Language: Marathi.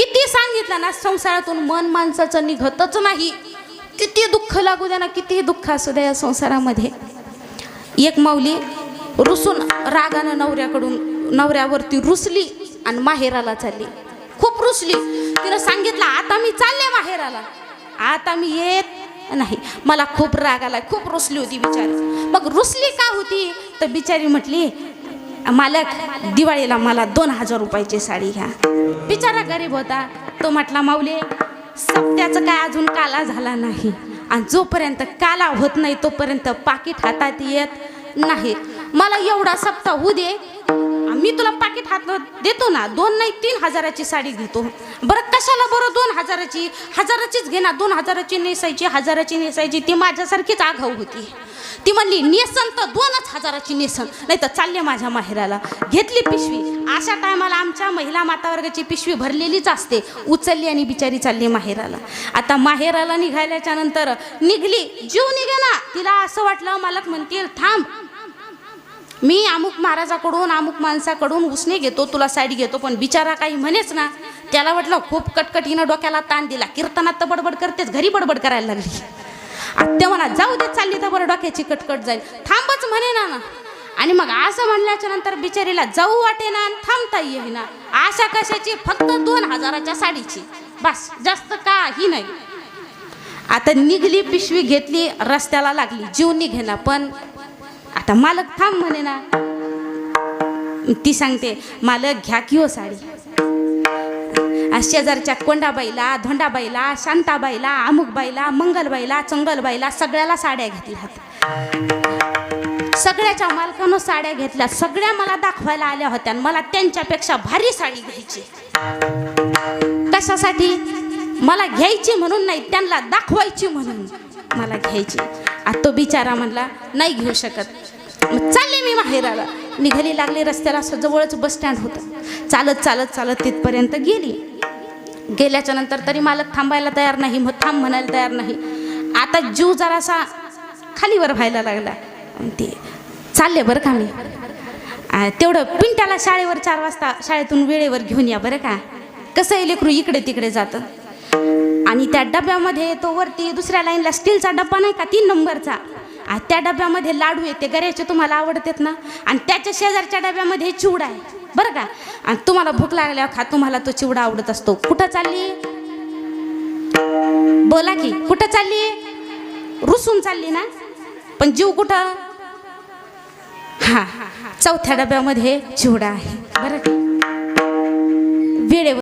किती सांगितलं ना, संसारातून मन माणसाचं निघतच नाही. किती दुःख लागू द्या ना, किती दुःख असू द्या या संसारामध्ये. एक माऊली रुसून रागानं नवऱ्यावरती रुसली आणि माहेराला चालली. खूप रुसली. तिनं सांगितलं आता मी चालले माहेराला, आता मी येत नाही, मला खूप राग आलाय. खूप रुसली होती बिचारी. मग रुसली का होती तर बिचारी म्हटली, मालक दिवाळीला मला 2000 रुपयाची साडी घ्या. बिचारा गरीब होता. तो म्हटला माऊली सप्त्याचं काय अजून काला झाला नाही, आणि जोपर्यंत काला होत नाही तोपर्यंत पाकिट हातात येत नाही. मला एवढा सप्ताह होऊ दे, मी तुला पाकिट हातात देतो ना. 2 नाही 3000ची साडी घेतो. बरं कशाला बरं 2000ची, 1000चीच घे ना. 2000ची नेसायची, 1000ची नेसायची. ती माझ्यासारखीच आगाऊ होती. ती म्हणली नेसन तर 2000ची नेसन, नाही तर चालले माझ्या माहेराला. घेतली पिशवी. अशा टायमाला आमच्या महिला मातावर्गाची पिशवी भरलेलीच असते. उचलली आणि बिचारी चालली माहेराला. आता माहेराला निघाल्याच्या नंतर निघली, जीव निघेना. तिला असं वाटलं मालक म्हणतील थांब, मी अमुक महाराजाकडून अमुक माणसाकडून उसने घेतो, तुला साडी घेतो. पण बिचारा काही म्हणेच ना. त्याला वाटलं खूप कटकटीनं डोक्याला ताण दिला. कीर्तनात तर बडबड करतेच, घरी बडबड करायला लागली. आत्या म्हणा जाऊ दे, चालली तर बरं डोक्याची कटकट जाईल, थांबच म्हणे ना. आणि मग असं म्हणल्याच्या नंतर बिचारीला जाऊ वाटे ना, थांबता येईना. आशा कशाची, फक्त 2000च्या साडीची, बस, जास्त काही नाही. आता निघली, पिशवी घेतली, रस्त्याला लागली, जीव निघेना. पण आता मालक थांब म्हणे ना. ती सांगते मालक घ्या की हो साडी. शेजारच्या कोंडाबाईला, धोंडाबाईला, शांताबाईला, अमुकबाईला, मंगलबाईला, चंगलबाईला सगळ्याला साड्या घेतल्या. सगळ्याच्या मालकानं साड्या घेतल्या. सगळ्या मला दाखवायला आल्या होत्या. मला त्यांच्यापेक्षा भारी साडी घ्यायची. कशासाठी? मला घ्यायची म्हणून नाही, त्यांना दाखवायची म्हणून मला घ्यायची. आता तो बिचारा म्हणला नाही घेऊ शकत. मग चालले मी माहेराला. निघाली, लागली रस्त्याला. असं जवळच बस स्टँड होतं. चालत चालत चालत तिथपर्यंत गेली. गेल्याच्या नंतर तरी मालक थांबायला तयार नाही, मग थांब म्हणायला तयार नाही. आता जीव जरासा खालीवर व्हायला लागला. ते चालले बरं का मी, तेवढं पिंट्याला शाळेवर 4 वाजता शाळेतून वेळेवर घेऊन या बरं का. कसं आहे लेकरू इकडे तिकडे जातं. आणि त्या डब्यामध्ये तो वरती दुसऱ्या लाईनला स्टीलचा डब्बा नाही का 3 नंबरचा, त्या डब्यामध्ये लाडू येते गऱ्याचे, तुम्हाला आवडतात ना. आणि त्याच्या शेजारच्या डब्यामध्ये चिवडा आहे बरं का. आणि तुम्हाला भूक लागल्यावर खा, तुम्हाला तो चिवडा आवडत असतो. कुठं चालली बोला की, कुठं चालली? रुसून चालली ना, पण जीव कुठं? हा, 4थ्या डब्यामध्ये चिवडा आहे बरं. वेळेवर